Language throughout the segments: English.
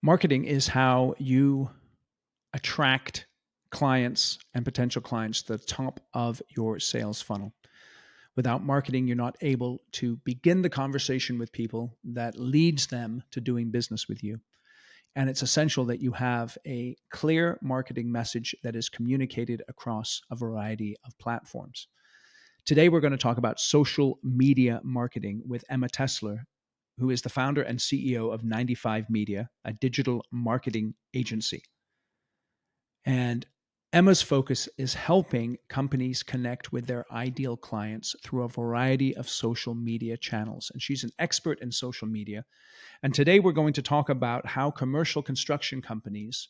Marketing is how you attract clients and potential clients to the top of your sales funnel. Without marketing, you're not able to begin the conversation with people that leads them to doing business with you. And it's essential that you have a clear marketing message that is communicated across a variety of platforms. Today, we're going to talk about social media marketing with Emma Tessler, who is the founder and CEO of 95 Media, a digital marketing agency. And Emma's focus is helping companies connect with their ideal clients through a variety of social media channels. And she's an expert in social media. And today we're going to talk about how commercial construction companies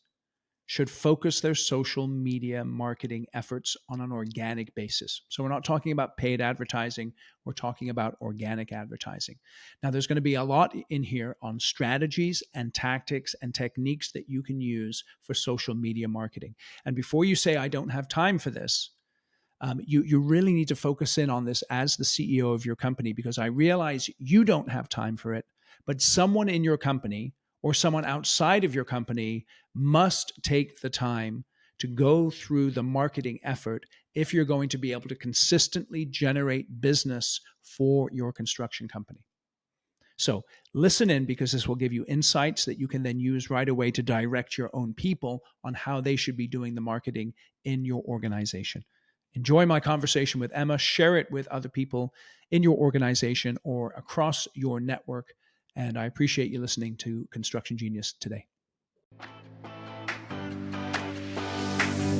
should focus their social media marketing efforts on an organic basis. So we're not talking about paid advertising, we're talking about organic advertising. Now, there's going to be a lot in here on strategies and tactics and techniques that you can use for social media marketing. And before you say, I don't have time for this, you really need to focus in on this as the CEO of your company, because I realize you don't have time for it, but someone in your company or someone outside of your company must take the time to go through the marketing effort if you're going to be able to consistently generate business for your construction company. So listen in, because this will give you insights that you can then use right away to direct your own people on how they should be doing the marketing in your organization. Enjoy my conversation with Emma. Share it with other people in your organization or across your network. And I appreciate you listening to Construction Genius today.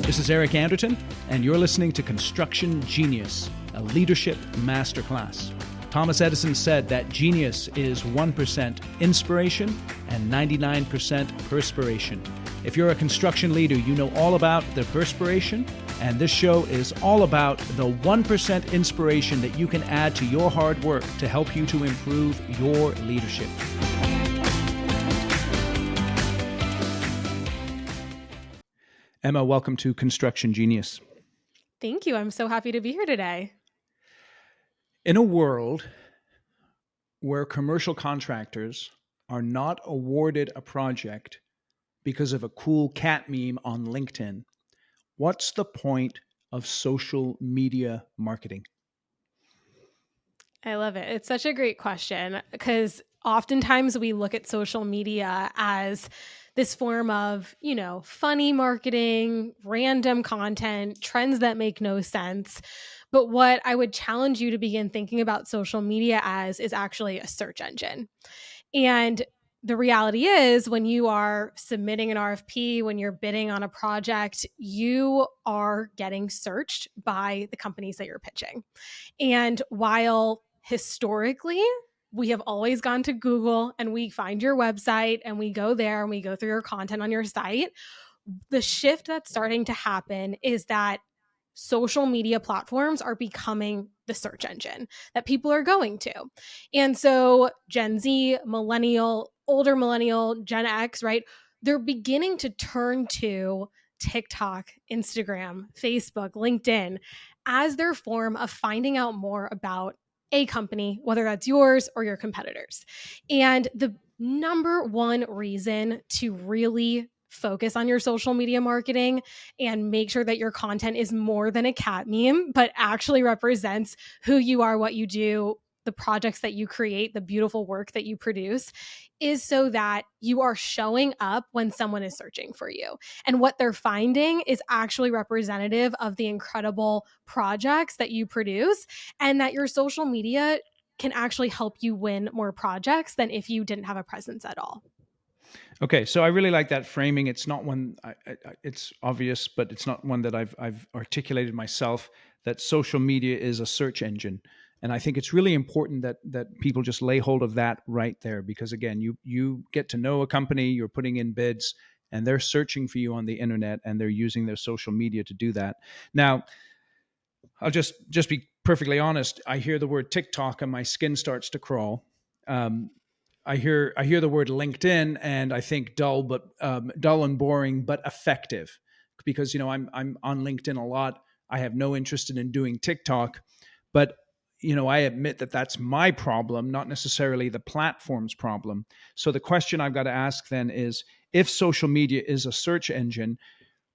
This is Eric Anderton, and you're listening to Construction Genius, a leadership masterclass. Thomas Edison said that genius is 1% inspiration and 99% perspiration. If you're a construction leader, you know all about the perspiration, and this show is all about the 1% inspiration that you can add to your hard work to help you to improve your leadership. Emma, welcome to Construction Genius. Thank you. I'm so happy to be here today. In a world where commercial contractors are not awarded a project because of a cool cat meme on LinkedIn, what's the point of social media marketing? I love it. It's such a great question, because oftentimes we look at social media as this form of, funny marketing, random content, trends that make no sense. But what I would challenge you to begin thinking about social media as is actually a search engine. And the reality is, when you are submitting an RFP, when you're bidding on a project, you are getting searched by the companies that you're pitching. And while historically we have always gone to Google and we find your website and we go there and we go through your content on your site, the shift that's starting to happen is that social media platforms are becoming the search engine that people are going to. And so Gen Z, millennial, older millennial, Gen X, right? They're beginning to turn to TikTok, Instagram, Facebook, LinkedIn as their form of finding out more about a company, whether that's yours or your competitors. And the number one reason to really focus on your social media marketing and make sure that your content is more than a cat meme, but actually represents who you are, what you do, the projects that you create, the beautiful work that you produce, is so that you are showing up when someone is searching for you. And what they're finding is actually representative of the incredible projects that you produce, and that your social media can actually help you win more projects than if you didn't have a presence at all. Okay, so I really like that framing. It's not one, it's obvious, but it's not one that I've articulated myself, that social media is a search engine. And I think it's really important that people just lay hold of that right there, because again, you get to know a company, you're putting in bids, and they're searching for you on the internet, and they're using their social media to do that. Now, I'll just be perfectly honest. I hear the word TikTok and my skin starts to crawl. I hear the word LinkedIn and I think dull and boring, but effective, because I'm on LinkedIn a lot. I have no interest in doing TikTok, but I admit that that's my problem, not necessarily the platform's problem. So the question I've got to ask then is, if social media is a search engine,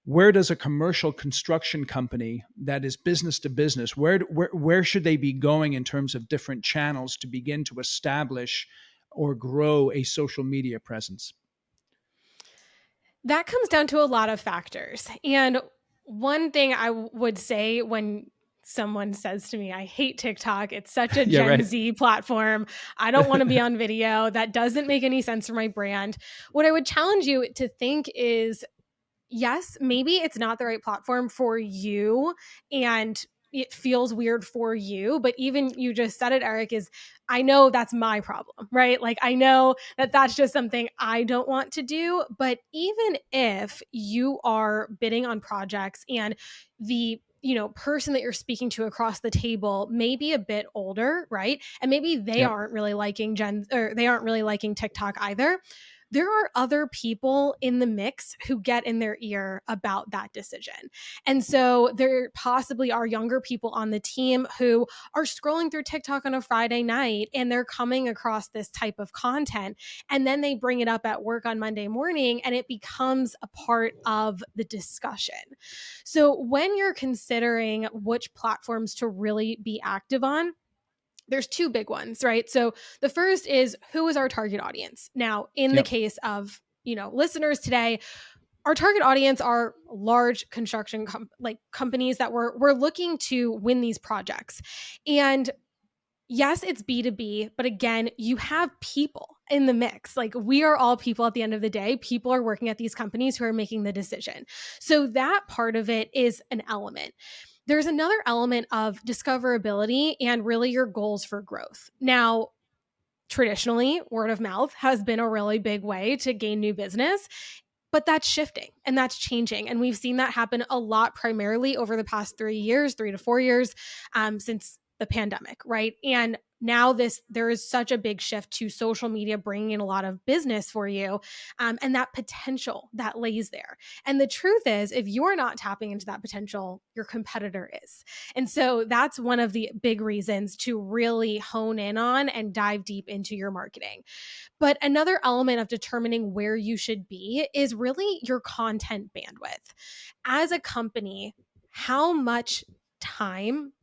where does a commercial construction company that is business to business, where should they be going in terms of different channels to begin to establish or grow a social media presence? That comes down to a lot of factors. And one thing I would say when someone says to me, I hate TikTok, it's such a Yeah, Gen right. Z platform. I don't want to be on video. That doesn't make any sense for my brand. What I would challenge you to think is, yes, maybe it's not the right platform for you and it feels weird for you. But even you just said it, Eric, is I know that's my problem, right? Like, I know that that's just something I don't want to do. But even if you are bidding on projects and the person that you're speaking to across the table may be a bit older, right? And maybe they Yep. aren't really liking they aren't really liking TikTok either. There are other people in the mix who get in their ear about that decision. And so there possibly are younger people on the team who are scrolling through TikTok on a Friday night and they're coming across this type of content. And then they bring it up at work on Monday morning and it becomes a part of the discussion. So when you're considering which platforms to really be active on, there's two big ones, right? So the first is, who is our target audience? Now, in the Yep. case of, listeners today, our target audience are large construction companies that we're looking to win these projects. And yes, it's B2B, but again, you have people in the mix. Like, we are all people at the end of the day. People are working at these companies who are making the decision. So that part of it is an element. There's another element of discoverability and really your goals for growth. Now, traditionally, word of mouth has been a really big way to gain new business, but that's shifting and that's changing. And we've seen that happen a lot, primarily over the past 3 years, 3 to 4 years, since the pandemic, right? And now there is such a big shift to social media bringing in a lot of business for you, and that potential that lays there. And the truth is, if you're not tapping into that potential, your competitor is. And so that's one of the big reasons to really hone in on and dive deep into your marketing. But another element of determining where you should be is really your content bandwidth. As a company, how much time,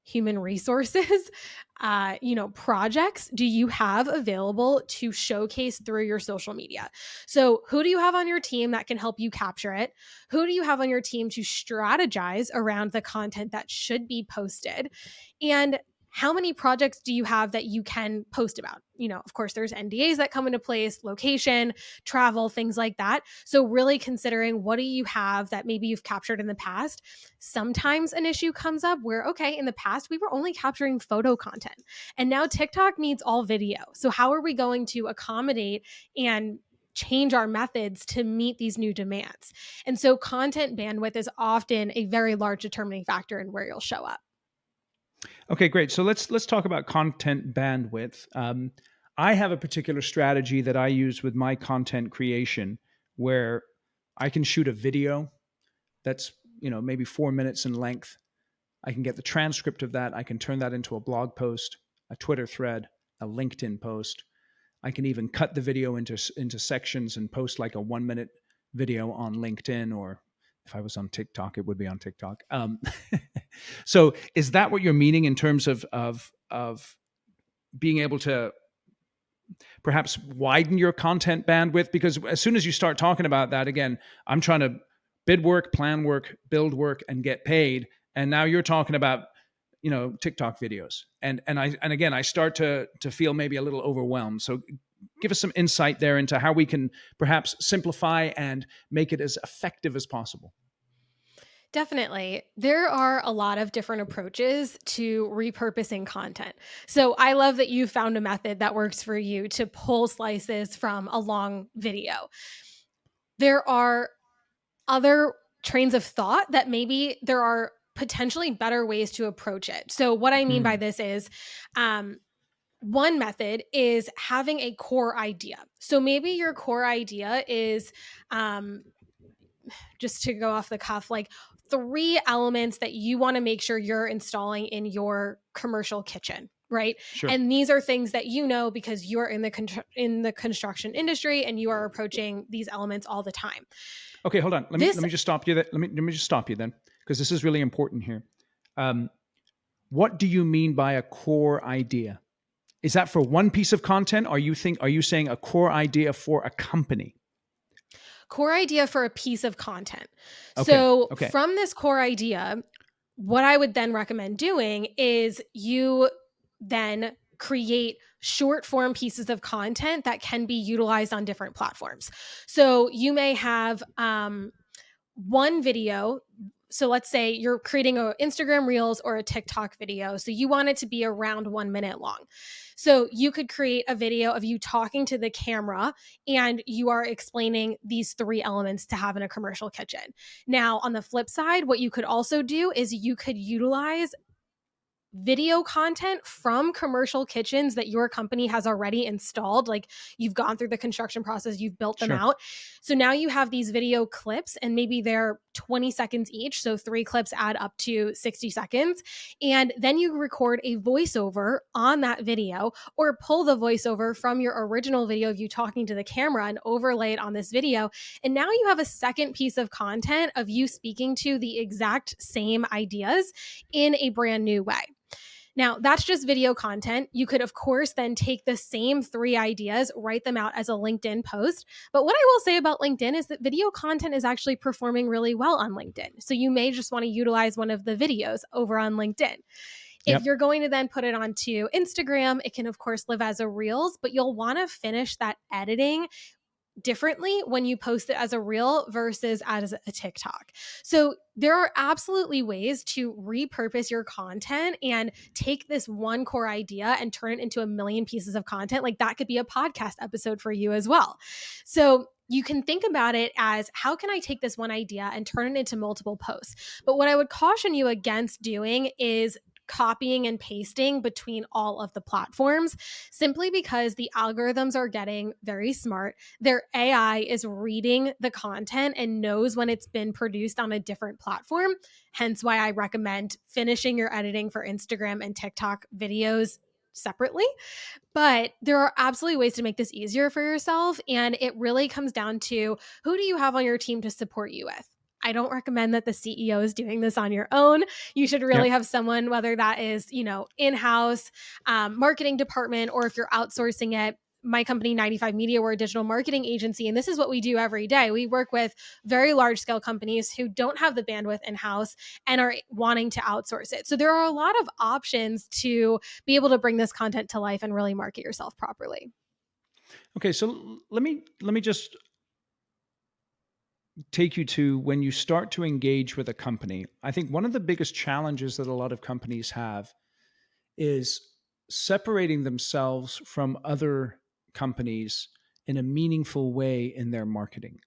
human resources, projects do you have available to showcase through your social media? So, who do you have on your team that can help you capture it? Who do you have on your team to strategize around the content that should be posted? And how many projects do you have that you can post about? Of course, there's NDAs that come into place, location, travel, things like that. So, really considering, what do you have that maybe you've captured in the past? Sometimes an issue comes up where, okay, in the past, we were only capturing photo content, and now TikTok needs all video. So, how are we going to accommodate and change our methods to meet these new demands? And so, content bandwidth is often a very large determining factor in where you'll show up. Okay, great. So let's talk about content bandwidth. I have a particular strategy that I use with my content creation, where I can shoot a video that's maybe 4 minutes in length. I can get the transcript of that. I can turn that into a blog post, a Twitter thread, a LinkedIn post. I can even cut the video into sections and post like a 1 minute video on LinkedIn, or if I was on TikTok, it would be on TikTok. So is that what you're meaning in terms of being able to perhaps widen your content bandwidth? Because as soon as you start talking about that, again, I'm trying to bid work, plan work, build work, and get paid. And now you're talking about TikTok videos, and again, I start to feel maybe a little overwhelmed. So give us some insight there into how we can perhaps simplify and make it as effective as possible. Definitely. There are a lot of different approaches to repurposing content. So I love that you found a method that works for you to pull slices from a long video. There are other trains of thought that maybe there are potentially better ways to approach it. So what I mean by Hmm. this is, um, one method is having a core idea. So maybe your core idea is, um, just to go off the cuff, like three elements that you want to make sure you're installing in your commercial kitchen, right? Sure. And these are things that you know because you're in the construction industry and you are approaching these elements all the time. Okay, hold on. Let This me just stop you. Let me just stop you then, because this is really important here. Um, what do you mean by a core idea? Is that for one piece of content? Are you saying a core idea for a company? core idea for a piece of content. Okay. So Okay. from this core idea, what I would then recommend doing is you then create short form pieces of content that can be utilized on different platforms. So you may have one video. So let's say you're creating an Instagram Reels or a TikTok video. So you want it to be around 1 minute long. So you could create a video of you talking to the camera and you are explaining these three elements to have in a commercial kitchen. Now, on the flip side, what you could also do is you could utilize video content from commercial kitchens that your company has already installed. Like you've gone through the construction process, you've built them Sure. out. So now you have these video clips and maybe they're 20 seconds each. So three clips add up to 60 seconds. And then you record a voiceover on that video or pull the voiceover from your original video of you talking to the camera and overlay it on this video. And now you have a second piece of content of you speaking to the exact same ideas in a brand new way. Now, that's just video content. You could, of course, then take the same three ideas, write them out as a LinkedIn post. But what I will say about LinkedIn is that video content is actually performing really well on LinkedIn. So you may just want to utilize one of the videos over on LinkedIn. If Yep. you're going to then put it onto Instagram, it can, of course, live as a Reels, but you'll want to finish that editing differently when you post it as a reel versus as a TikTok. So there are absolutely ways to repurpose your content and take this one core idea and turn it into a million pieces of content. Like that could be a podcast episode for you as well. So you can think about it as how can I take this one idea and turn it into multiple posts? But what I would caution you against doing is copying and pasting between all of the platforms simply because the algorithms are getting very smart. Their AI is reading the content and knows when it's been produced on a different platform. Hence why I recommend finishing your editing for Instagram and TikTok videos separately. But there are absolutely ways to make this easier for yourself. And it really comes down to who do you have on your team to support you with? I don't recommend that the CEO is doing this on your own. You should really Yep. have someone, whether that is, in-house marketing department, or if you're outsourcing it. My company, 95 Media, we're a digital marketing agency, and this is what we do every day. We work with very large scale companies who don't have the bandwidth in-house and are wanting to outsource it. So there are a lot of options to be able to bring this content to life and really market yourself properly. Okay. So let me just take you to when you start to engage with a company. I think one of the biggest challenges that a lot of companies have is separating themselves from other companies in a meaningful way in their marketing.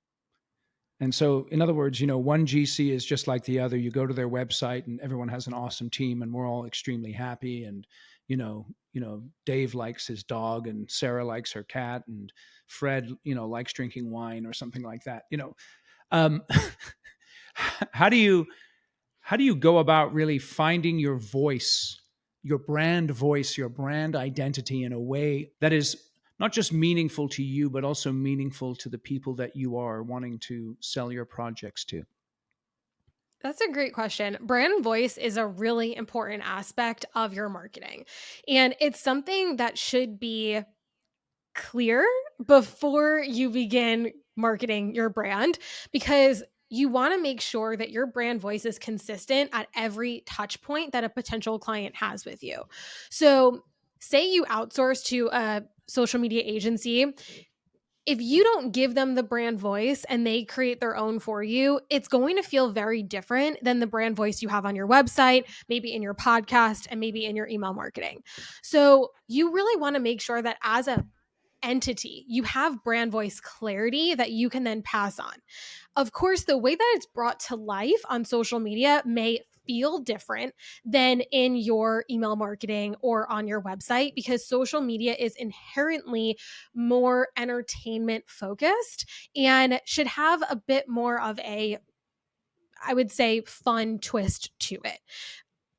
And so, in other words, one GC is just like the other. You go to their website and everyone has an awesome team and we're all extremely happy. And, Dave likes his dog and Sarah likes her cat and Fred, likes drinking wine or something like that. Um, how do you go about really finding your voice, your brand identity in a way that is not just meaningful to you, but also meaningful to the people that you are wanting to sell your projects to? That's a great question. Brand voice is a really important aspect of your marketing. And it's something that should be clear before you begin marketing your brand because you want to make sure that your brand voice is consistent at every touch point that a potential client has with you. So, say you outsource to a social media agency, if you don't give them the brand voice and they create their own for you, it's going to feel very different than the brand voice you have on your website, maybe in your podcast, and maybe in your email marketing. So, you really want to make sure that as a entity, you have brand voice clarity that you can then pass on. Of course, the way that it's brought to life on social media may feel different than in your email marketing or on your website because social media is inherently more entertainment focused and should have a bit more of a I would say, fun twist to it.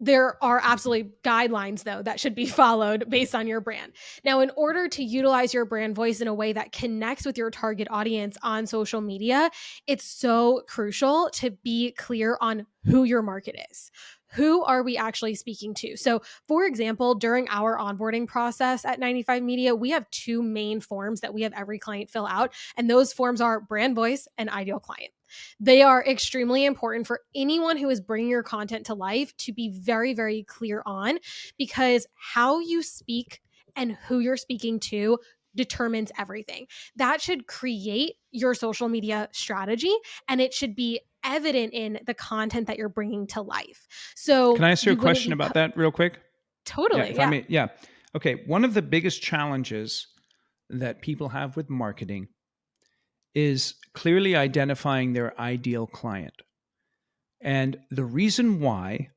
There are absolutely guidelines, though, that should be followed based on your brand. Now, in order to utilize your brand voice in a way that connects with your target audience on social media, it's so crucial to be clear on who your market is. Who are we actually speaking to? So, for example, during our onboarding process at 95 Media, we have two main forms that we have every client fill out. And those forms are brand voice and ideal client. They are extremely important for anyone who is bringing your content to life to be very, very clear on, because how you speak and who you're speaking to determines everything. That should create your social media strategy, and it should be evident in the content that you're bringing to life. Can So I ask you a you wouldn't question be about that real quick? Yeah, totally, if I yeah. may. Yeah. Okay. One of the biggest challenges that people have with marketing is clearly identifying their ideal client. And the reason why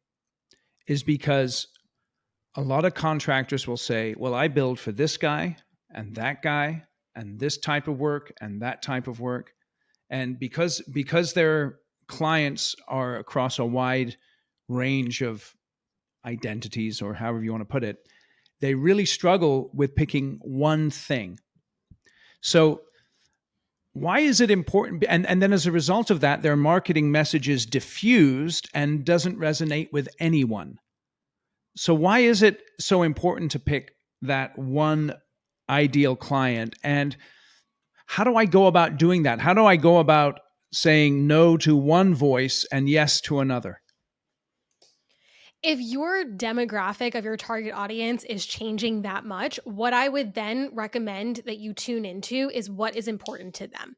is because a lot of contractors will say, well, I build for this guy and this type of work and that type of work. And because their clients are across a wide range of identities, or however you want to put it, they really struggle with picking one thing. So why is it important? And then as a result of that, their marketing message is diffused and doesn't resonate with anyone. So why is it so important to pick that one ideal client? And how do I go about doing that? How do I go about saying no to one voice and yes to another? If your demographic of your target audience is changing that much, what I would then recommend that you tune into is what is important to them,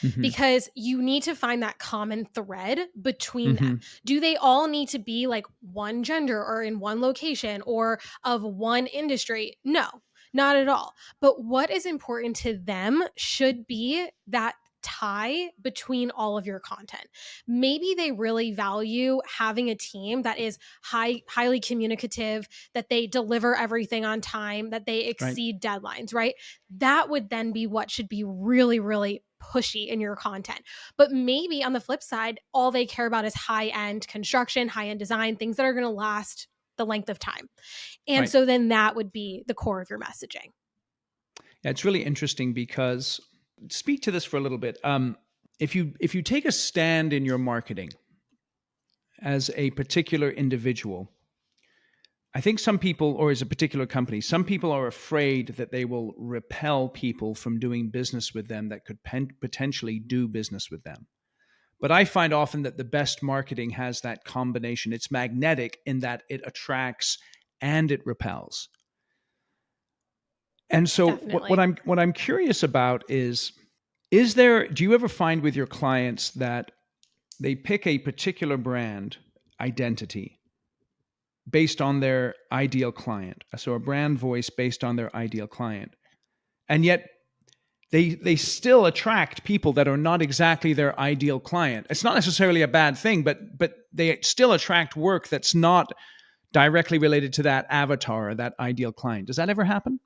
Mm-hmm. because you need to find that common thread between them. Mm-hmm. Do they all need to be like one gender or in one location or of one industry? No, not at all. But what is important to them should be that tie between all of your content. Maybe they really value having a team that is highly communicative, that they deliver everything on time, that they Right. exceed deadlines, right? That would then be what should be really, really pushy in your content. But maybe on the flip side, all they care about is high end construction, high end design, things that are going to last the length of time. And Right. so then that would be the core of your messaging. Yeah, it's really interesting because speak to this for a little bit. If you take a stand in your marketing as a particular individual, I think some people, or as a particular company, some people are afraid that they will repel people from doing business with them that could potentially do business with them. But I find often that the best marketing has that combination. It's magnetic in that it attracts and it repels. And so what Definitely. I'm curious about is there, do you ever find with your clients that they pick a particular brand identity based on their ideal client? So a brand voice based on their ideal client. And yet they still attract people that are not exactly their ideal client. It's not necessarily a bad thing, but they still attract work that's not directly related to that avatar or that ideal client. Does that ever happen?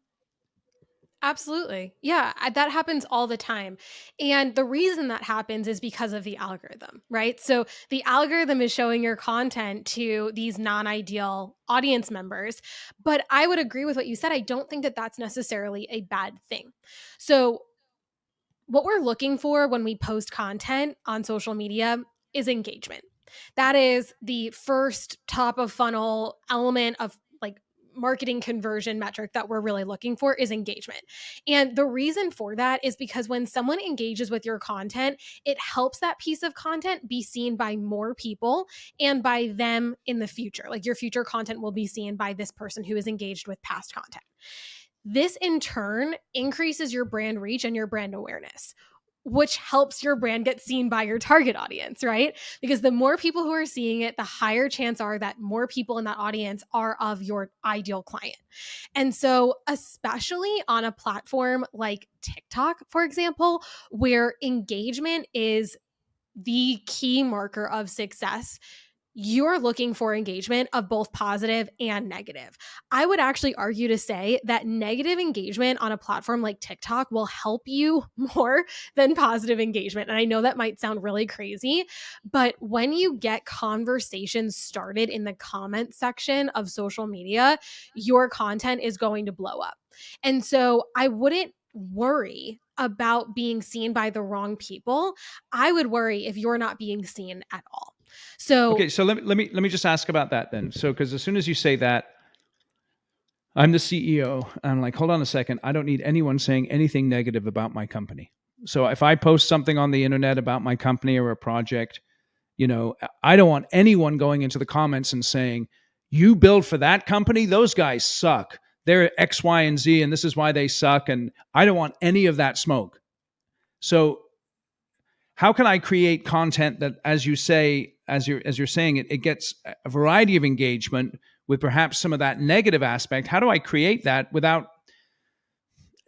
Absolutely. Yeah, that happens all the time. And the reason that happens is because of the algorithm, right? So the algorithm is showing your content to these non ideal audience members. But I would agree with what you said. I don't think that that's necessarily a bad thing. So what we're looking for when we post content on social media is engagement. That is the first top of funnel element of like marketing conversion metric that we're really looking for is engagement. And the reason for that is because when someone engages with your content, it helps that piece of content be seen by more people and by them in the future. Like your future content will be seen by this person who is engaged with past content. This in turn increases your brand reach and your brand awareness, which helps your brand get seen by your target audience, right? Because the more people who are seeing it, the higher chance are that more people in that audience are of your ideal client. And so, especially on a platform like TikTok, for example, where engagement is the key marker of success, you're looking for engagement of both positive and negative. I would actually argue to say that negative engagement on a platform like TikTok will help you more than positive engagement. And I know that might sound really crazy, but when you get conversations started in the comment section of social media, your content is going to blow up. And so I wouldn't worry about being seen by the wrong people. I would worry if you're not being seen at all. So, Okay, so let me just ask about that then. So, because as soon as you say that, I'm the CEO, I'm like, hold on a second, I don't need anyone saying anything negative about my company. So if I post something on the internet about my company or a project, I don't want anyone going into the comments and saying, you build for that company, those guys suck. They're X, Y, and Z, and this is why they suck. And I don't want any of that smoke. So how can I create content that, as you say, as you're saying, it gets a variety of engagement with perhaps some of that negative aspect? How do I create that without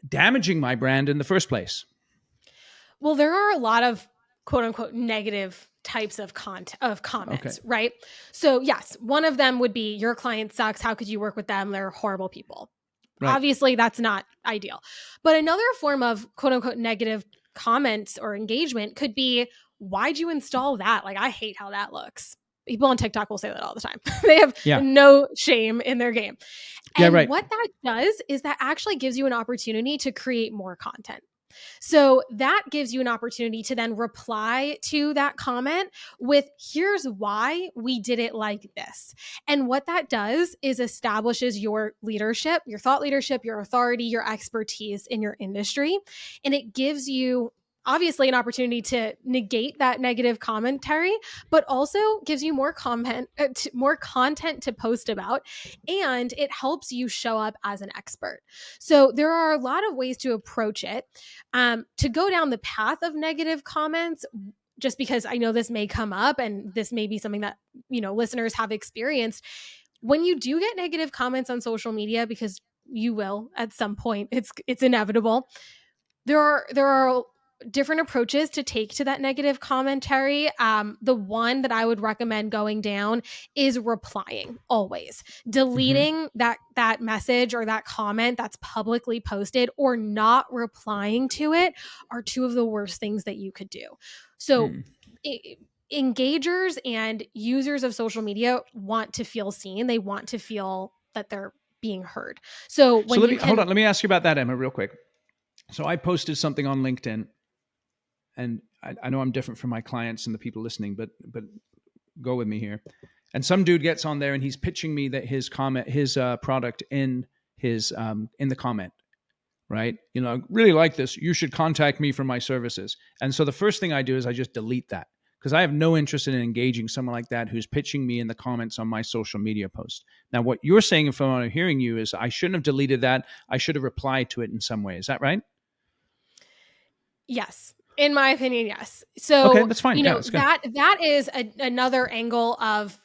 damaging my brand in the first place? well, there are a lot of quote unquote negative types of Okay. comments, right? So, yes, one of them would be your client sucks. How could you work with them? They're horrible people. Right. Obviously, that's not ideal. But another form of quote unquote negative comments or engagement could be, why'd you install that? Like, I hate how that looks. People on TikTok will say that all the time. They have Yeah. no shame in their game. Yeah. And Right. what that does is that actually gives you an opportunity to create more content. So that gives you an opportunity to then reply to that comment with, here's why we did it like this. And what that does is establishes your leadership, your thought leadership, your authority, your expertise in your industry. And it gives you obviously an opportunity to negate that negative commentary, but also gives you more content to post about, and it helps you show up as an expert. So there are a lot of ways to approach it. To go down the path of negative comments, just because I know this may come up and this may be something that listeners have experienced. When you do get negative comments on social media, because you will at some point, it's inevitable. There are different approaches to take to that negative commentary. The one that I would recommend going down is replying always, Mm-hmm. deleting that message or that comment that's publicly posted, or not replying to it are two of the worst things that you could do. So, Hmm. I engagers and users of social media want to feel seen. They want to feel that they're being heard. So So when let you me hold can, on. Let me ask you about that, Emma, real quick. So I posted something on LinkedIn, and I know I'm different from my clients and the people listening, but go with me here. And some dude gets on there and he's pitching me that his product in the comment, right? I really like this. You should contact me for my services. And so the first thing I do is I just delete that, because I have no interest in engaging someone like that who's pitching me in the comments on my social media post. Now, what you're saying, if I'm hearing you, is I shouldn't have deleted that. I should have replied to it in some way. Is that right? yes, in my opinion, yes. Okay, So, that's fine. Yeah, that's good. that is another angle of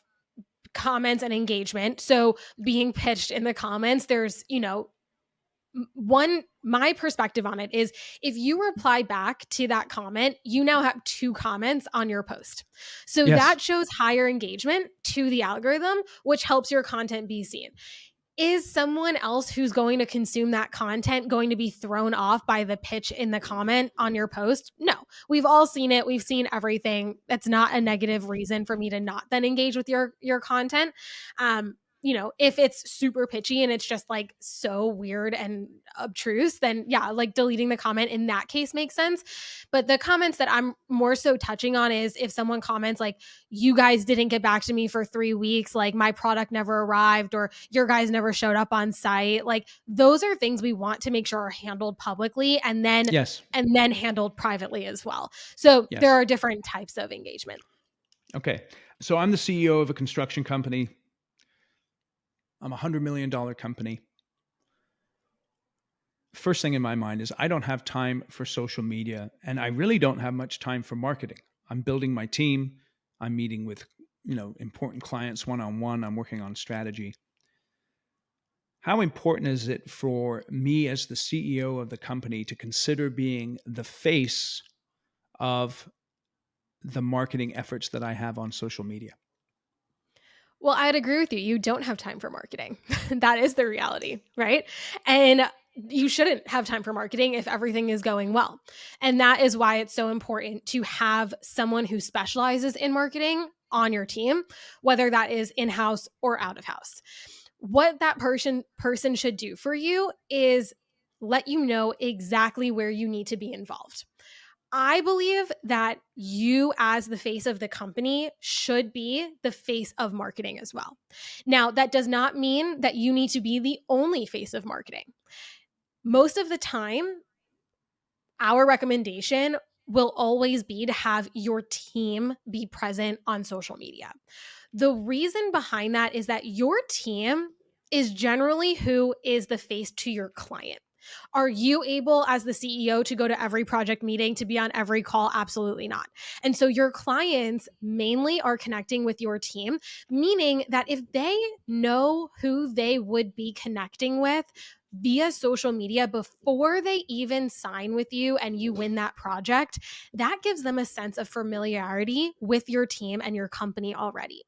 comments and engagement. So, being pitched in the comments, there's, one my perspective on it is, if you reply back to that comment, you now have two comments on your post. So Yes. that shows higher engagement to the algorithm, which helps your content be seen. Is someone else who's going to consume that content going to be thrown off by the pitch in the comment on your post? No. We've all seen it. We've seen everything. That's not a negative reason for me to not then engage with your content. If it's super pitchy and it's just like so weird and obtruse, then yeah, like deleting the comment in that case makes sense. But the comments that I'm more so touching on is if someone comments like, you guys didn't get back to me for 3 weeks, like my product never arrived, or your guys never showed up on site. Like those are things we want to make sure are handled publicly, Yes. and then handled privately as well. So there Yes. are different types of engagement. Okay. So I'm the CEO of a construction company. I'm $100 million company. First thing in my mind is I don't have time for social media, and I really don't have much time for marketing. I'm building my team. I'm meeting with, important clients one-on-one. I'm working on strategy. How important is it for me as the CEO of the company to consider being the face of the marketing efforts that I have on social media? Well, I'd agree with you. You don't have time for marketing. That is the reality, right? And you shouldn't have time for marketing if everything is going well. And that is why it's so important to have someone who specializes in marketing on your team, whether that is in-house or out of house. What that person should do for you is let you know exactly where you need to be involved. I believe that you, as the face of the company, should be the face of marketing as well. Now, that does not mean that you need to be the only face of marketing. Most of the time, our recommendation will always be to have your team be present on social media. The reason behind that is that your team is generally who is the face to your client. Are you able, as the CEO, to go to every project meeting, to be on every call? Absolutely not. And so your clients mainly are connecting with your team, meaning that if they know who they would be connecting with via social media before they even sign with you and you win that project, that gives them a sense of familiarity with your team and your company already.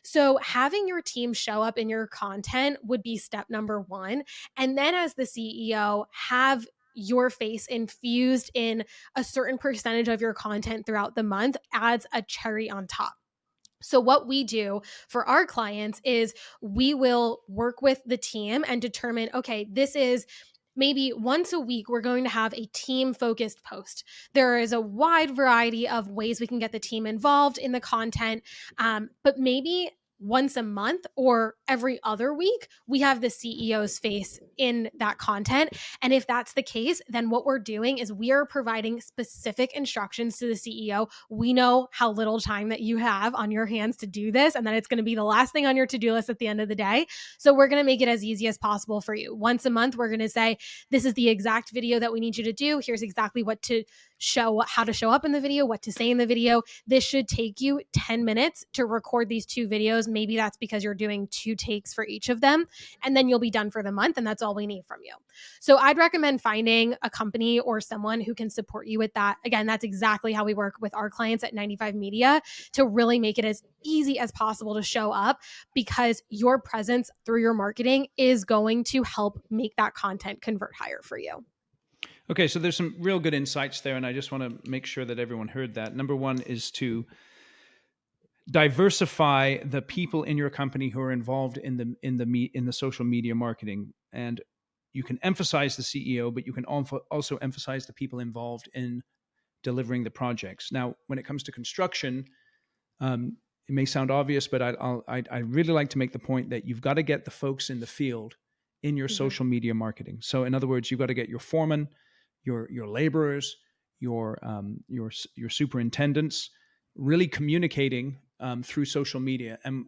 So, having your team show up in your content would be step number one. And then, as the CEO, have your face infused in a certain percentage of your content throughout the month adds a cherry on top. So, what we do for our clients is we will work with the team and determine, okay, this is maybe once a week, we're going to have a team focused post. There is a wide variety of ways we can get the team involved in the content, but maybe once a month or every other week, we have the CEO's face in that content. And if that's the case, then what we're doing is we are providing specific instructions to the CEO. We know how little time that you have on your hands to do this, and that it's going to be the last thing on your to-do list at the end of the day. So we're going to make it as easy as possible for you. Once a month, we're going to say, this is the exact video that we need you to do. Here's exactly what to show, how to show up in the video, what to say in the video. This should take you 10 minutes to record these 2 videos. Maybe that's because you're doing 2 takes for each of them, and then you'll be done for the month, and that's all we need from you. So I'd recommend finding a company or someone who can support you with that. Again, that's exactly how we work with our clients at 95 Media, to really make it as easy as possible to show up, because your presence through your marketing is going to help make that content convert higher for you. Okay, so there's some real good insights there, and I just want to make sure that everyone heard that. Number one is to diversify the people in your company who are involved in the social media marketing, and you can emphasize the CEO, but you can also emphasize the people involved in delivering the projects. Now, when it comes to construction, it may sound obvious, but I really like to make the point that you've got to get the folks in the field in your social media marketing. So, in other words, you've got to get your foremen, your laborers, your superintendents really communicating through social media. And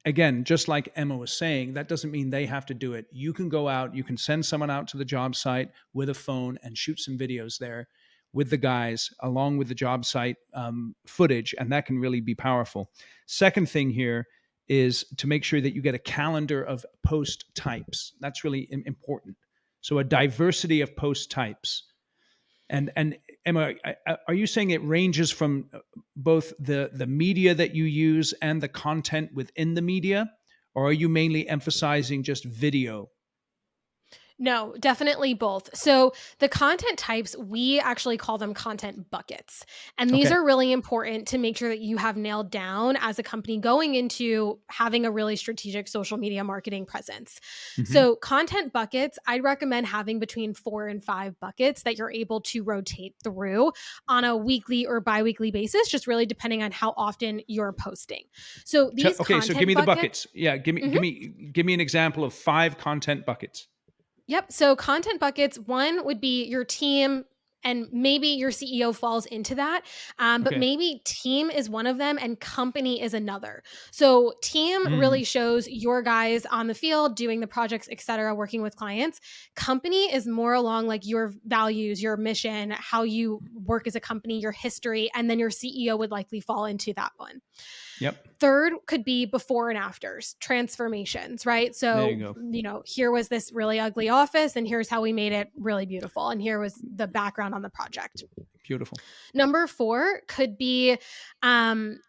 again, just like Emma was saying, that doesn't mean they have to do it. You can go out, you can send someone out to the job site with a phone and shoot some videos there with the guys, along with the job site footage, and that can really be powerful. Second thing here is to make sure that you get a calendar of post types. That's really important. So a diversity of post types. And Emma, are you saying it ranges from both the media that you use and the content within the media, or are you mainly emphasizing just video? No, definitely both. So the content types, we actually call them content buckets. And these Okay. are really important to make sure that you have nailed down as a company going into having a really strategic social media marketing presence. Mm-hmm. So content buckets, I'd recommend having between 4 and 5 buckets that you're able to rotate through on a weekly or biweekly basis, just really depending on how often you're posting. So these Okay, so give content me the buckets. buckets. Yeah, give me an example of 5 content buckets. Yep. So content buckets, one would be your team, and maybe your CEO falls into that. But Okay. maybe team is one of them and company is another. So team Mm, really shows your guys on the field doing the projects, et cetera, working with clients. Company is more along like your values, your mission, how you work as a company, your history, and then your CEO would likely fall into that one. yep. Third could be before and afters, transformations, right? There you So, go. here was this really ugly office, and here's how we made it really beautiful. And here was the background on the project. Beautiful. Number four could be um,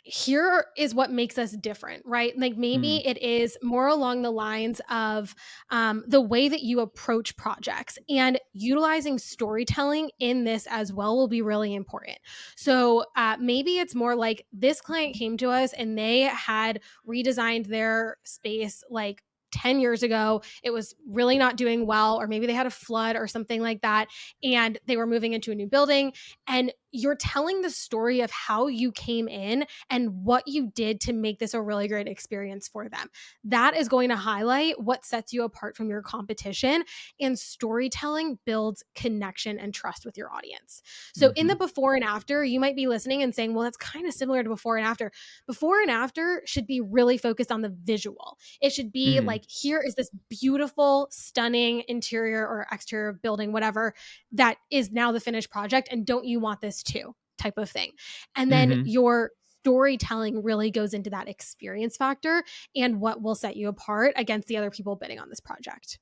here is what makes us different, right? Like maybe Mm, it is more along the lines of the way that you approach projects, and utilizing storytelling in this as well will be really important. So maybe it's more like this client came to us and they had redesigned their space like 10 years ago. It was really not doing well, or maybe they had a flood or something like that, and they were moving into a new building. And you're telling the story of how you came in and what you did to make this a really great experience for them. That is going to highlight what sets you apart from your competition. And storytelling builds connection and trust with your audience. So, in the hmm before and after, you might be listening and saying, well, that's kind of similar to before and after. Before and after should be really focused on the visual. It should be mm, like, here is this beautiful, stunning interior or exterior building, whatever, that is now the finished project. And don't you want this too? Type of thing. And then hmm your storytelling really goes into that experience factor and what will set you apart against the other people bidding on this project.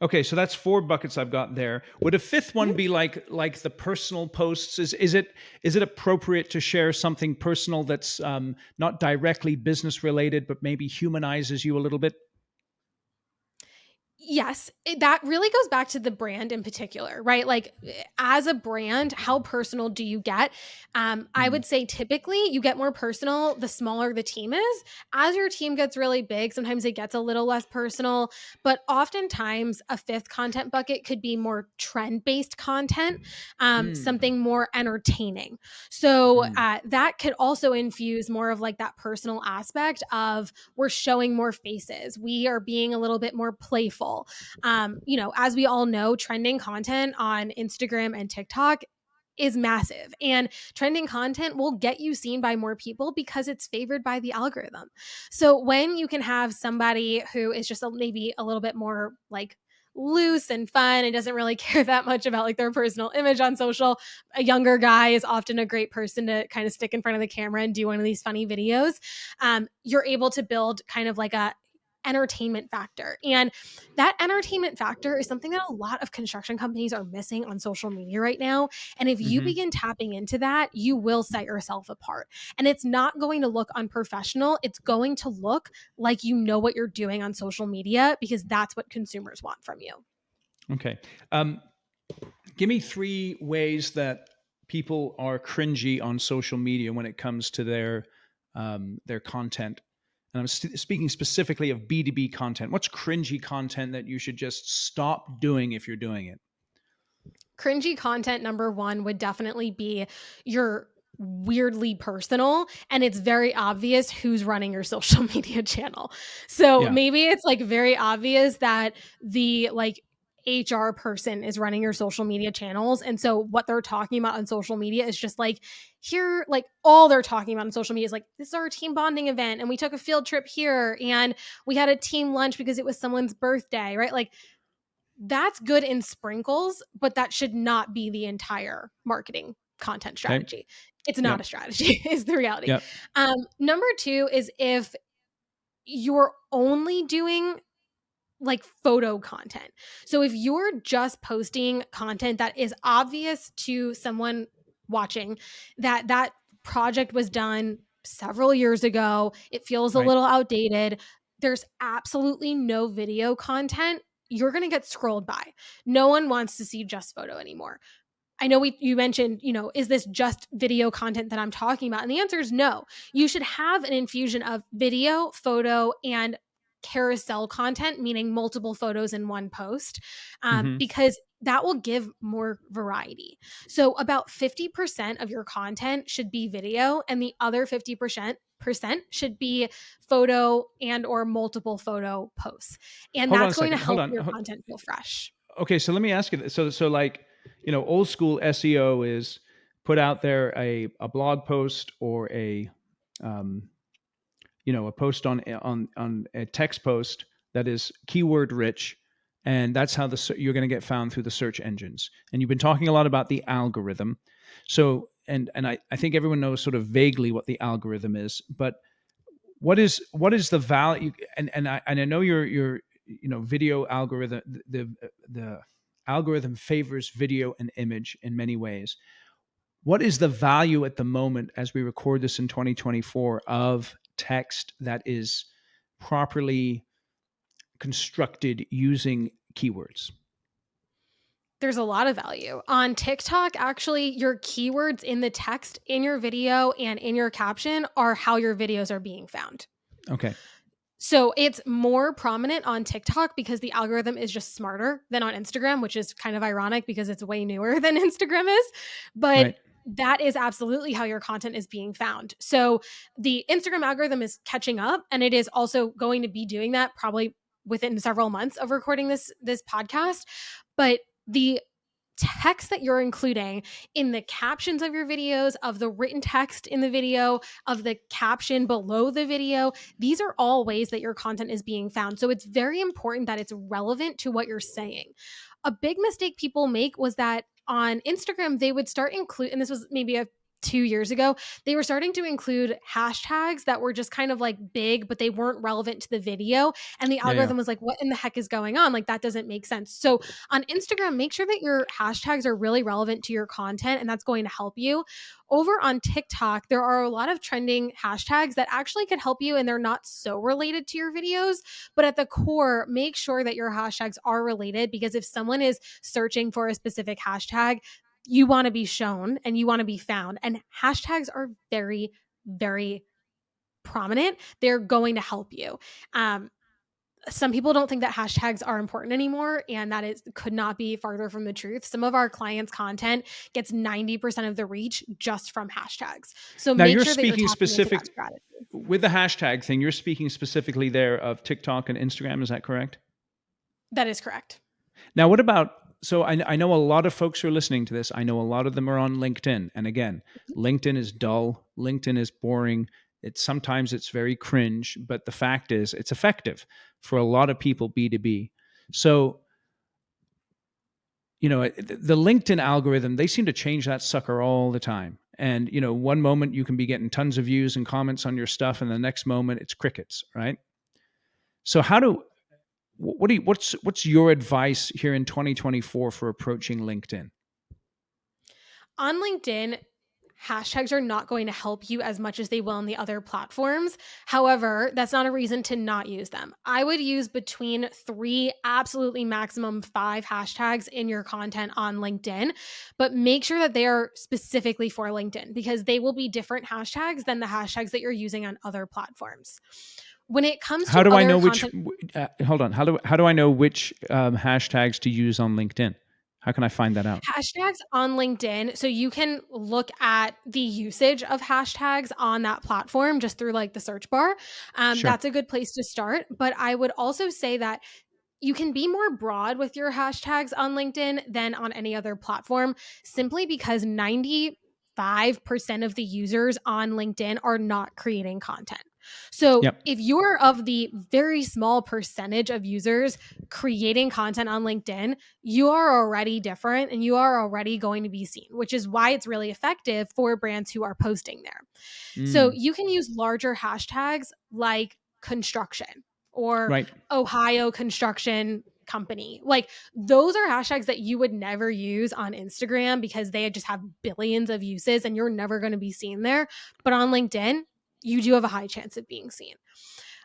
Okay, so that's four buckets I've got there. Would a fifth one Mhm. be like the personal posts? Is it appropriate to share something personal that's not directly business related, but maybe humanizes you a little bit? Yes, that really goes back to the brand in particular, right? Like, as a brand, how personal do you get? I Mm, would say typically you get more personal the smaller the team is. As your team gets really big, sometimes it gets a little less personal, but oftentimes a fifth content bucket could be more trend based content, mm, something more entertaining. So mm, that could also infuse more of like that personal aspect of, we're showing more faces. We are being a little bit more playful. As we all know, trending content on Instagram and TikTok is massive, and trending content will get you seen by more people because it's favored by the algorithm. So when you can have somebody who is just maybe a little bit more like loose and fun and doesn't really care that much about like their personal image on social, a younger guy is often a great person to kind of stick in front of the camera and do one of these funny videos. You're able to build kind of like a entertainment factor. And that entertainment factor is something that a lot of construction companies are missing on social media right now. And if you hmm begin tapping into that, you will set yourself apart. And it's not going to look unprofessional. It's going to look like you know what you're doing on social media, because that's what consumers want from you. Okay. Um, Give me three ways that people are cringy on social media when it comes to their content. And I'm speaking specifically of B2B content. What's cringy content that you should just stop doing if you're doing it? Cringy content number one would definitely be your weirdly personal, and it's very obvious who's running your social media channel. So Yeah. maybe it's like very obvious that the like HR person is running your social media channels, and so what they're talking about on social media is just like, here, like all they're talking about on social media is like, this is our team bonding event and we took a field trip here and we had a team lunch because it was someone's birthday, right? Like, that's good in sprinkles, but that should not be the entire marketing content Okay. strategy. It's not Yep. a strategy, is the reality. Yep. Number two is if you're only doing like photo content. So if you're just posting content that is obvious to someone watching that that project was done several years ago, it feels a Right. little outdated, there's absolutely no video content, you're going to get scrolled by. No one wants to see just photo anymore. I know you mentioned, is this just video content that I'm talking about? And the answer is no. You should have an infusion of video, photo, and carousel content, meaning multiple photos in one post, hmm because that will give more variety. So about 50% of your content should be video, and the other 50% should be photo and or multiple photo posts. And Hold on a that's going to second. Hold help on. your content feel fresh. Okay. So let me ask you this. So like, old school SEO is put out there a blog post or um, a post on a text post that is keyword rich, and that's how you're going to get found through the search engines. And you've been talking a lot about the algorithm. So and I think everyone knows sort of vaguely what the algorithm is, but what is the value? And I know your video algorithm, the algorithm favors video and image in many ways. what is the value at the moment as we record this in 2024 of text that is properly constructed using keywords? There's a lot of value. On TikTok, actually, your keywords in the text in your video and in your caption are how your videos are being found. Okay. So it's more prominent on TikTok because the algorithm is just smarter than on Instagram, which is kind of ironic because it's way newer than Instagram is. But Right. that is absolutely how your content is being found. So the Instagram algorithm is catching up, and it is also going to be doing that probably within several months of recording this podcast. But the text that you're including in the captions of your videos, of the written text in the video, of the caption below the video, these are all ways that your content is being found. So it's very important that it's relevant to what you're saying. A big mistake people make was that on Instagram, they would start include, and this was maybe 2 years ago, they were starting to include hashtags that were just kind of like big, but they weren't relevant to the video. And the Yeah. Yeah. algorithm was like, what in the heck is going on? Like, that doesn't make sense. So on Instagram, make sure that your hashtags are really relevant to your content, and that's going to help you. Over on TikTok, there are a lot of trending hashtags that actually could help you, and they're not so related to your videos. But at the core, make sure that your hashtags are related, because if someone is searching for a specific hashtag, you want to be shown and you want to be found. And hashtags are very, very prominent. They're going to help you. Some people don't think that hashtags are important anymore, and that is could not be farther from the truth. Some of our clients' content gets 90% of the reach just from hashtags. So Now make you're sure that you're speaking tapping into that specific strategy. with the hashtag thing. You're speaking specifically there of TikTok and Instagram. Is that correct? That is correct. Now, what about? So I know a lot of folks who are listening to this. I know a lot of them are on LinkedIn, and again, LinkedIn is dull. LinkedIn is boring. Sometimes it's very cringe, but the fact is, it's effective for a lot of people B2B. So the LinkedIn algorithm, they seem to change that sucker all the time. And one moment you can be getting tons of views and comments on your stuff, and the next moment it's crickets, right? So what's your advice here in 2024 for approaching LinkedIn? On LinkedIn, hashtags are not going to help you as much as they will on the other platforms. However, that's not a reason to not use them. I would use between 3, absolutely maximum 5 hashtags in your content on LinkedIn, but make sure that they are specifically for LinkedIn, because they will be different hashtags than the hashtags that you're using on other platforms. When it comes How to do I other know which? content, Hold on. How do I know which hashtags to use on LinkedIn? How can I find that out? hashtags on LinkedIn, so you can look at the usage of hashtags on that platform just through like the search bar. Sure. That's a good place to start. But I would also say that you can be more broad with your hashtags on LinkedIn than on any other platform, simply because 95% of the users on LinkedIn are not creating content. So Yep. if you're of the very small percentage of users creating content on LinkedIn, you are already different and you are already going to be seen, which is why it's really effective for brands who are posting there. So Mm, you can use larger hashtags like construction or right. Ohio construction company. Like, those are hashtags that you would never use on Instagram because they just have billions of uses and you're never going to be seen there. But on LinkedIn, you do have a high chance of being seen.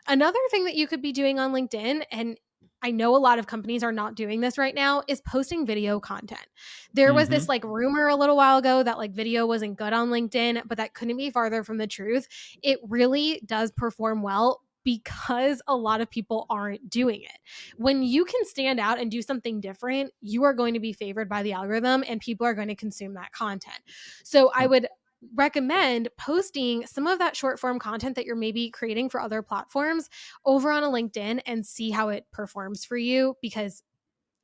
Another thing that you could be doing on LinkedIn, and I know a lot of companies are not doing this right now, is posting video content. There was Mm-hmm. this like rumor a little while ago that like video wasn't good on LinkedIn, but that couldn't be farther from the truth. It really does perform well because a lot of people aren't doing it. When you can stand out and do something different, you are going to be favored by the algorithm and people are going to consume that content. So I Yep. would recommend posting some of that short form content that you're maybe creating for other platforms over on a LinkedIn and see how it performs for you, because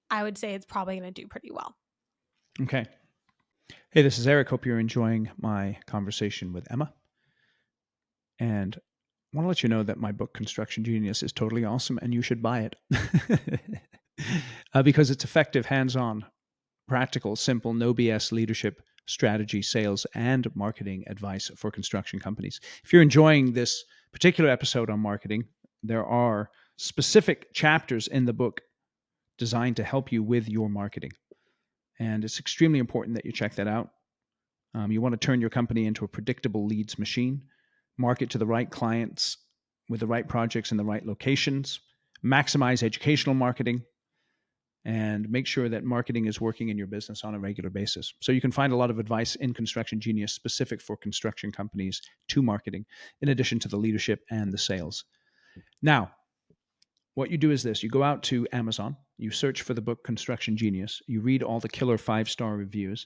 I would say it's probably going to do pretty well. Okay. Hey, this is Eric. Hope you're enjoying my conversation with Emma. And I want to let you know that my book, Construction Genius, is totally awesome and you should buy it because it's effective, hands on, practical, simple, no BS leadership, strategy, sales, and marketing advice for construction companies. If you're enjoying this particular episode on marketing, there are specific chapters in the book designed to help you with your marketing. And it's extremely important that you check that out. You want to turn your company into a predictable leads machine, market to the right clients with the right projects in the right locations, maximize educational marketing, and make sure that marketing is working in your business on a regular basis. So you can find a lot of advice in Construction Genius specific for construction companies to marketing, in addition to the leadership and the sales. Now, what you do is this: you go out to Amazon, you search for the book Construction Genius, you read all the killer 5-star reviews,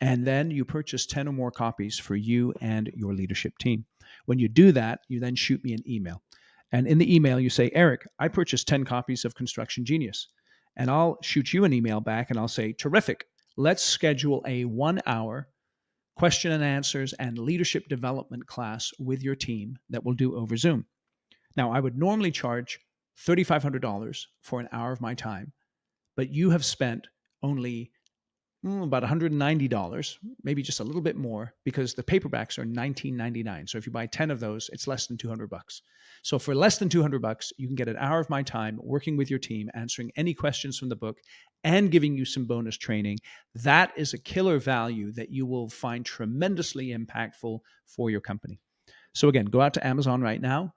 and then you purchase 10 or more copies for you and your leadership team. When you do that, you then shoot me an email. And in the email, you say, Eric, I purchased 10 copies of Construction Genius. And I'll shoot you an email back and I'll say, terrific. Let's schedule a 1 hour question and answers and leadership development class with your team that we'll do over Zoom. Now, I would normally charge $3,500 for an hour of my time, but you have spent only about $190, maybe just a little bit more, because the paperbacks are $19.99. So if you buy 10 of those, it's less than $200. So for less than $200, you can get an hour of my time working with your team, answering any questions from the book, and giving you some bonus training. That is a killer value that you will find tremendously impactful for your company. So again, go out to Amazon right now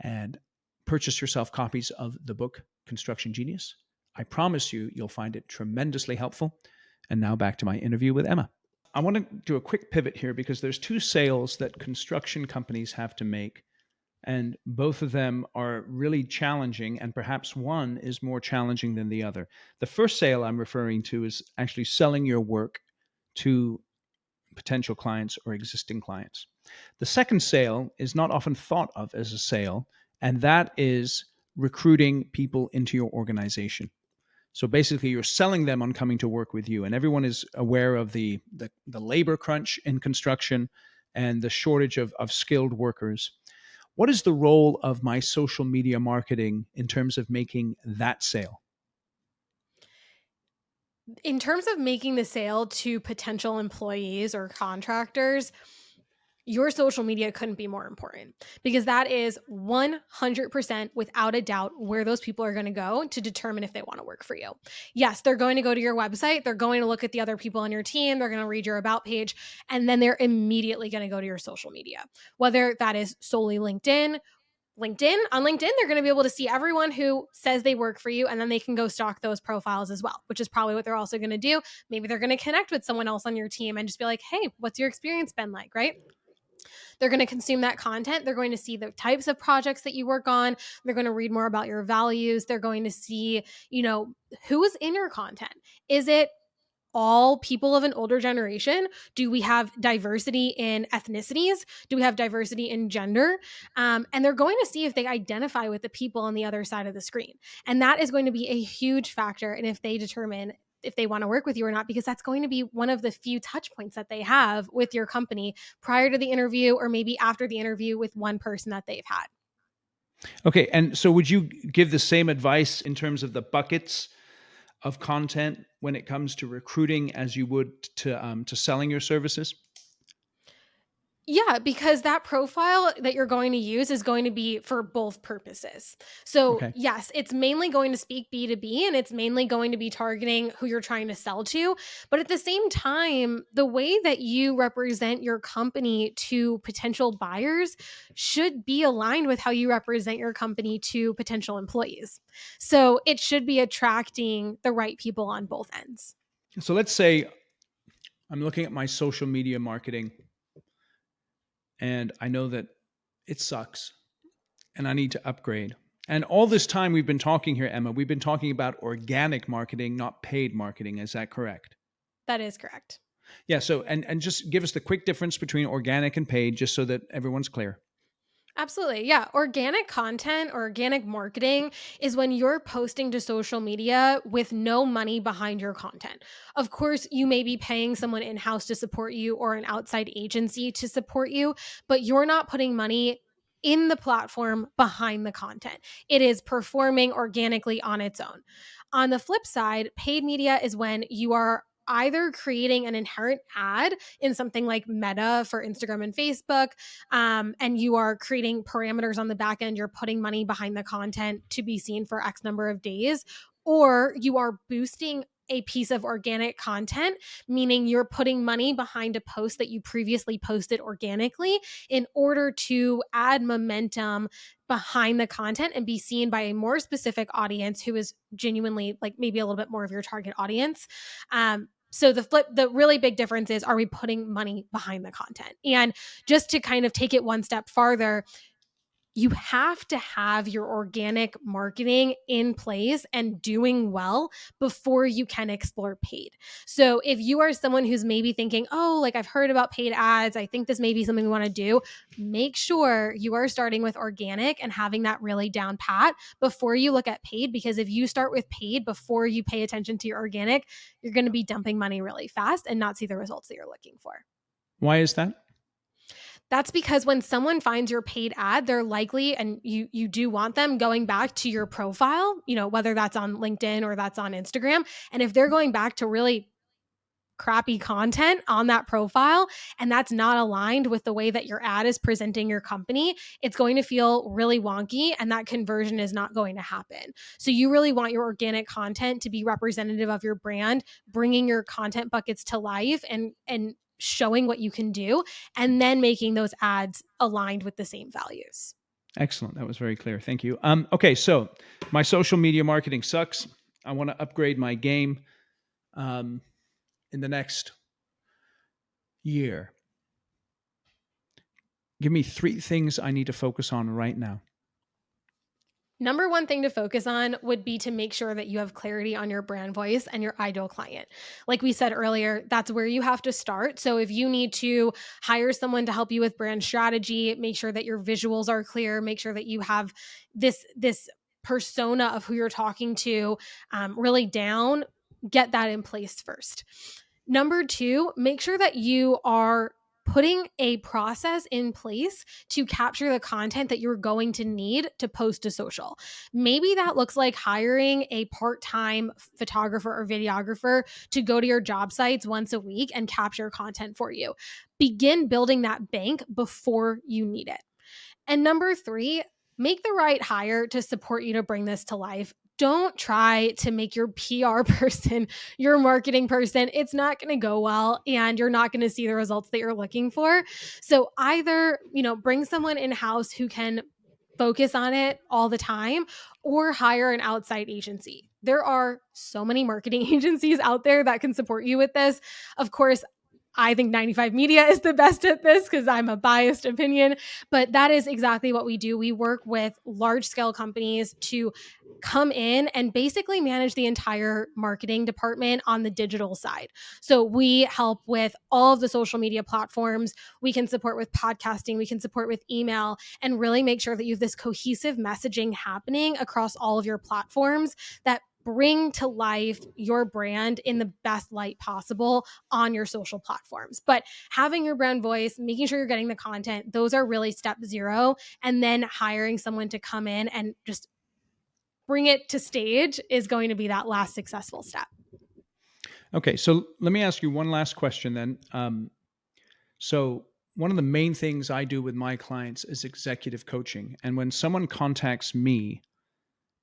and purchase yourself copies of the book Construction Genius. I promise you, you'll find it tremendously helpful. And now back to my interview with Emma. I want to do a quick pivot here because there's 2 sales that construction companies have to make, and both of them are really challenging, and perhaps one is more challenging than the other. The first sale I'm referring to is actually selling your work to potential clients or existing clients. The second sale is not often thought of as a sale, and that is recruiting people into your organization. So basically, you're selling them on coming to work with you, and everyone is aware of the labor crunch in construction and the shortage of skilled workers. What is the role of my social media marketing in terms of making that sale? In terms of making the sale to potential employees or contractors, your social media couldn't be more important, because that is 100% without a doubt where those people are going to go to determine if they want to work for you. Yes, they're going to go to your website. They're going to look at the other people on your team. They're going to read your about page, and then they're immediately going to go to your social media, whether that is solely LinkedIn. On LinkedIn, they're going to be able to see everyone who says they work for you, and then they can go stalk those profiles as well, which is probably what they're also going to do. Maybe they're going to connect with someone else on your team and just be like, hey, what's your experience been like, right? They're going to consume that content. They're going to see the types of projects that you work on. They're going to read more about your values. They're going to see, who is in your content. Is it all people of an older generation? Do we have diversity in ethnicities? Do we have diversity in gender? And they're going to see if they identify with the people on the other side of the screen. And that is going to be a huge factor in if they determine if they want to work with you or not, because that's going to be one of the few touch points that they have with your company prior to the interview, or maybe after the interview with one person that they've had. Okay, and so would you give the same advice in terms of the buckets of content when it comes to recruiting as you would to selling your services? Yeah, because that profile that you're going to use is going to be for both purposes. So, Okay. yes, it's mainly going to speak B2B, and it's mainly going to be targeting who you're trying to sell to. But at the same time, the way that you represent your company to potential buyers should be aligned with how you represent your company to potential employees. So, it should be attracting the right people on both ends. So let's say I'm looking at my social media marketing and I know that it sucks and I need to upgrade. And all this time we've been talking here, Emma, we've been talking about organic marketing, not paid marketing. Is that correct? That is correct. Yeah. So, and just give us the quick difference between organic and paid, just so that everyone's clear. Absolutely. Yeah. Organic content or organic marketing is when you're posting to social media with no money behind your content. Of course, you may be paying someone in house to support you or an outside agency to support you, but you're not putting money in the platform behind the content. It is performing organically on its own. On the flip side, paid media is when you are either creating an inherent ad in something like Meta for Instagram and Facebook, and you are creating parameters on the back end. You're putting money behind the content to be seen for X number of days, or you are boosting a piece of organic content, meaning you're putting money behind a post that you previously posted organically in order to add momentum behind the content and be seen by a more specific audience who is genuinely like maybe a little bit more of your target audience. So the really big difference is, are we putting money behind the content? And just to kind of take it one step farther, you have to have your organic marketing in place and doing well before you can explore paid. So if you are someone who's maybe thinking, oh, like I've heard about paid ads, I think this may be something we want to do, make sure you are starting with organic and having that really down pat before you look at paid. Because if you start with paid before you pay attention to your organic, you're going to be dumping money really fast and not see the results that you're looking for. Why is that? That's because when someone finds your paid ad, they're likely, and you do want them going back to your profile, whether that's on LinkedIn or that's on Instagram. And if they're going back to really crappy content on that profile and that's not aligned with the way that your ad is presenting your company, it's going to feel really wonky and that conversion is not going to happen. So you really want your organic content to be representative of your brand, bringing your content buckets to life and showing what you can do, and then making those ads aligned with the same values. Excellent. That was very clear. Thank you. Okay, so my social media marketing sucks. I want to upgrade my game in the next year. Give me 3 things I need to focus on right now. Number one thing to focus on would be to make sure that you have clarity on your brand voice and your ideal client. Like we said earlier, that's where you have to start. So if you need to hire someone to help you with brand strategy, make sure that your visuals are clear, make sure that you have this persona of who you're talking to really down, get that in place first. Number two, make sure that you are putting a process in place to capture the content that you're going to need to post to social. Maybe that looks like hiring a part-time photographer or videographer to go to your job sites once a week and capture content for you. Begin building that bank before you need it. And number three, make the right hire to support you to bring this to life. Don't try to make your PR person your marketing person. It's not going to go well and you're not going to see the results that you're looking for. So either, bring someone in-house who can focus on it all the time or hire an outside agency. There are so many marketing agencies out there that can support you with this. Of course, I think 95 Media is the best at this because I'm a biased opinion, but that is exactly what we do. We work with large scale companies to come in and basically manage the entire marketing department on the digital side. So we help with all of the social media platforms. We can support with podcasting. We can support with email and really make sure that you have this cohesive messaging happening across all of your platforms that bring to life your brand in the best light possible on your social platforms. But having your brand voice, making sure you're getting the content, those are really step zero. And then hiring someone to come in and just bring it to stage is going to be that last successful step. Okay, so let me ask you one last question then. So one of the main things I do with my clients is executive coaching. And when someone contacts me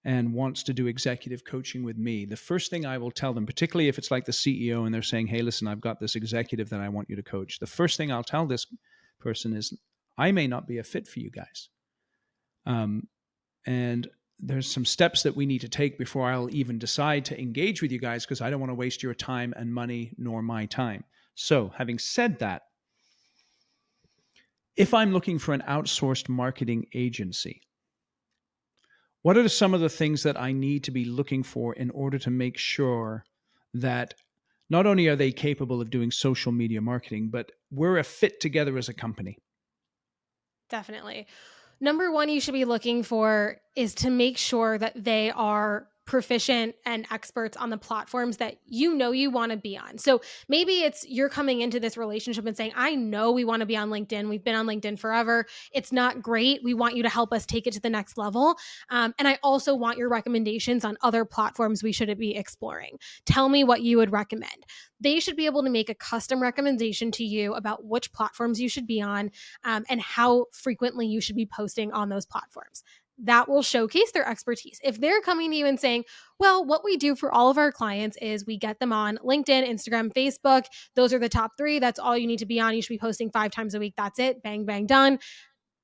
and wants to do executive coaching with me, the first thing I will tell them, particularly if it's like the CEO and they're saying, hey, listen, I've got this executive that I want you to coach. The first thing I'll tell this person is, I may not be a fit for you guys. And there's some steps that we need to take before I'll even decide to engage with you guys, because I don't want to waste your time and money nor my time. So having said that, if I'm looking for an outsourced marketing agency, what are some of the things that I need to be looking for in order to make sure that not only are they capable of doing social media marketing, but we're a fit together as a company? Definitely. Number one, you should be looking for is to make sure that they are proficient and experts on the platforms that you want to be on. So maybe it's you're coming into this relationship and saying, I know we want to be on LinkedIn. We've been on LinkedIn forever. It's not great. We want you to help us take it to the next level. And I also want your recommendations on other platforms we should be exploring. Tell me what you would recommend. They should be able to make a custom recommendation to you about which platforms you should be on and how frequently you should be posting on those platforms. that will showcase their expertise. If they're coming to you and saying, well, what we do for all of our clients is we get them on LinkedIn, Instagram, Facebook. Those are the top 3. That's all you need to be on. You should be posting 5 times a week. That's it. Bang, bang, done.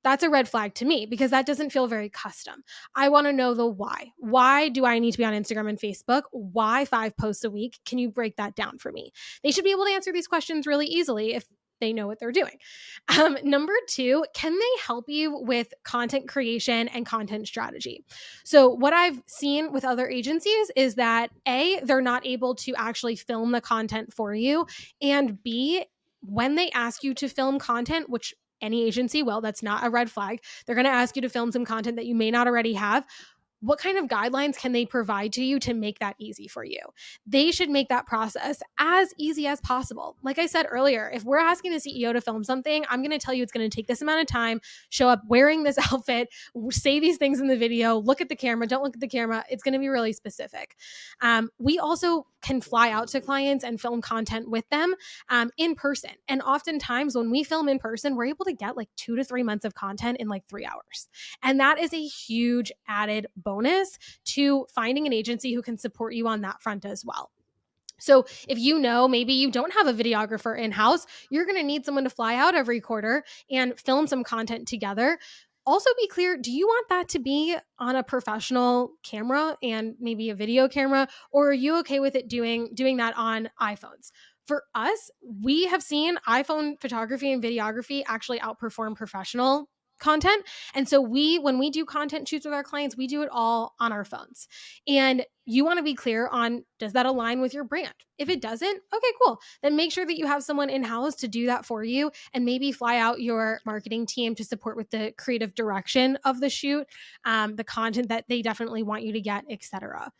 That's a red flag to me because that doesn't feel very custom. I want to know the why. Why do I need to be on Instagram and Facebook? Why 5 posts a week? Can you break that down for me? They should be able to answer these questions really easily if they know what they're doing. Number 2, can they help you with content creation and content strategy? So what I've seen with other agencies is that A, they're not able to actually film the content for you, and B, when they ask you to film content, which any agency will, that's not a red flag. They're going to ask you to film some content that you may not already have. What kind of guidelines can they provide to you to make that easy for you? They should make that process as easy as possible. Like I said earlier, if we're asking the CEO to film something, I'm going to tell you it's going to take this amount of time, show up wearing this outfit, say these things in the video, look at the camera, don't look at the camera. It's going to be really specific. We also can fly out to clients and film content with them in person. And oftentimes when we film in person, we're able to get like 2 to 3 months of content in like 3 hours. And that is a huge added bonus to finding an agency who can support you on that front as well. So if you know maybe you don't have a videographer in-house, you're going to need someone to fly out every quarter and film some content together. Also be clear, do you want that to be on a professional camera and maybe a video camera, or are you okay with it doing that on iPhones? For us, we have seen iPhone photography and videography actually outperform professional content. And so when we do content shoots with our clients, we do it all on our phones. And you want to be clear on, does that align with your brand? If it doesn't, okay, cool. Then make sure that you have someone in-house to do that for you, and maybe fly out your marketing team to support with the creative direction of the shoot, the content that they definitely want you to get, etc.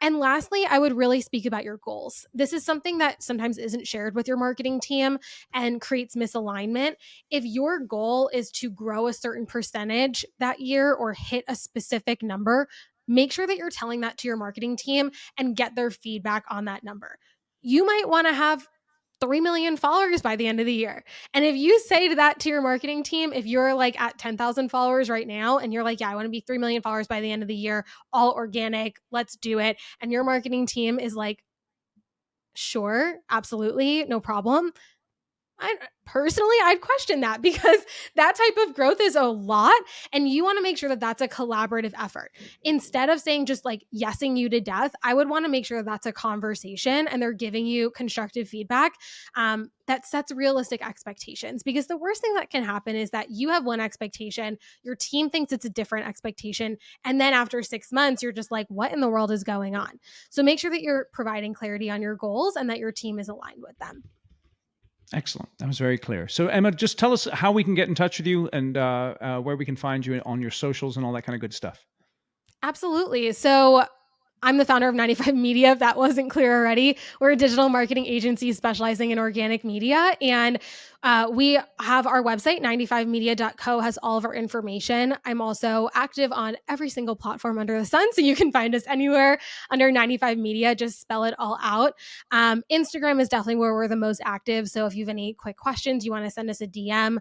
And lastly, I would really speak about your goals. This is something that sometimes isn't shared with your marketing team and creates misalignment. If your goal is to grow a certain percentage that year or hit a specific number, make sure that you're telling that to your marketing team and get their feedback on that number. You might want to have 3 million followers by the end of the year. And if you say to that to your marketing team, if you're like at 10,000 followers right now and you're like, yeah, I want to be 3 million followers by the end of the year, all organic, let's do it. And your marketing team is like, sure, absolutely, no problem. I'd question that because that type of growth is a lot, and you want to make sure that that's a collaborative effort. Instead of saying just like yesing you to death, I would want to make sure that that's a conversation and they're giving you constructive feedback that sets realistic expectations. Because the worst thing that can happen is that you have one expectation, your team thinks it's a different expectation, and then after 6 months, you're just like, what in the world is going on? So make sure that you're providing clarity on your goals and that your team is aligned with them. Excellent. That was very clear. So Emma, just tell us how we can get in touch with you and where we can find you on your socials and all that kind of good stuff. Absolutely. So I'm the founder of 95 Media, if that wasn't clear already. We're a digital marketing agency specializing in organic media. And we have our website, 95media.co, has all of our information. I'm also active on every single platform under the sun. So you can find us anywhere under 95 Media. Just spell it all out. Instagram is definitely where we're the most active. So if you have any quick questions, you want to send us a DM,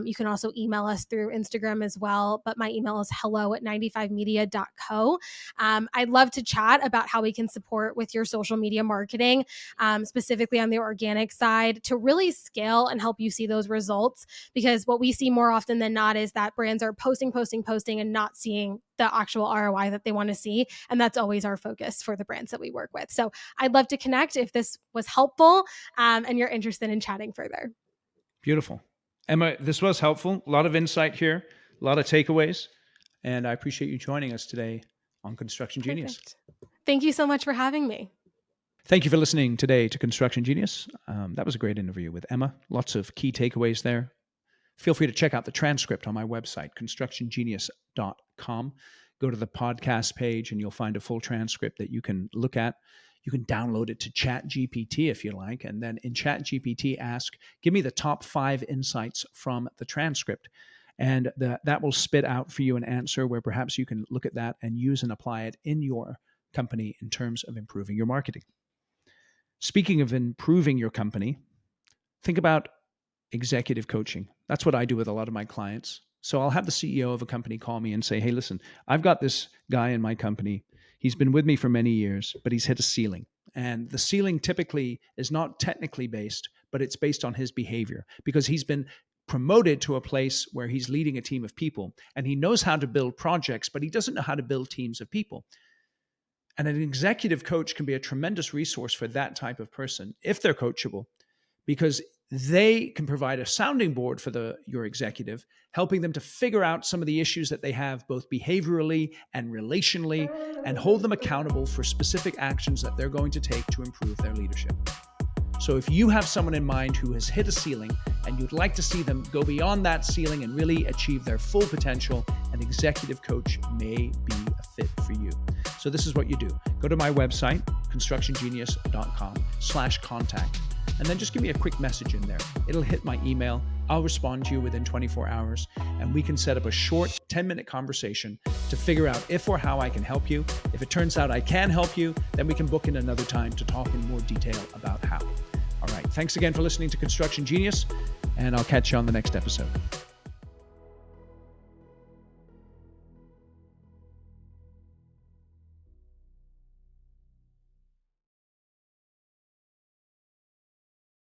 you can also email us through Instagram as well. But my email is hello@95media.co. I'd love to chat about how we can support with your social media marketing, specifically on the organic side, to really scale and help you see those results. Because what we see more often than not is that brands are posting and not seeing the actual ROI that they want to see. And that's always our focus for the brands that we work with. So I'd love to connect if this was helpful and you're interested in chatting further. Beautiful. Emma, this was helpful. A lot of insight here, a lot of takeaways. And I appreciate you joining us today on Construction Genius. Perfect. Thank you so much for having me. Thank you for listening today to Construction Genius. That was a great interview with Emma. Lots of key takeaways there. Feel free to check out the transcript on my website, constructiongenius.com. Go to the podcast page and you'll find a full transcript that you can look at. You can download it to ChatGPT if you like. And then in ChatGPT, ask, give me the top 5 insights from the transcript. And that will spit out for you an answer where perhaps you can look at that and use and apply it in your company in terms of improving your marketing. Speaking of improving your company, think about executive coaching. That's what I do with a lot of my clients. So I'll have the CEO of a company call me and say, hey, listen, I've got this guy in my company. He's been with me for many years, but he's hit a ceiling. And the ceiling typically is not technically based, but it's based on his behavior, because he's been promoted to a place where he's leading a team of people and he knows how to build projects, but he doesn't know how to build teams of people. And an executive coach can be a tremendous resource for that type of person if they're coachable, because they can provide a sounding board for your executive, helping them to figure out some of the issues that they have both behaviorally and relationally, and hold them accountable for specific actions that they're going to take to improve their leadership. So if you have someone in mind who has hit a ceiling and you'd like to see them go beyond that ceiling and really achieve their full potential, an executive coach may be a fit for you. So this is what you do. Go to my website, constructiongenius.com/contact, and then just give me a quick message in there. It'll hit my email. I'll respond to you within 24 hours, and we can set up a short 10-minute conversation to figure out if or how I can help you. If it turns out I can help you, then we can book in another time to talk in more detail about how. All right. Thanks again for listening to Construction Genius, and I'll catch you on the next episode.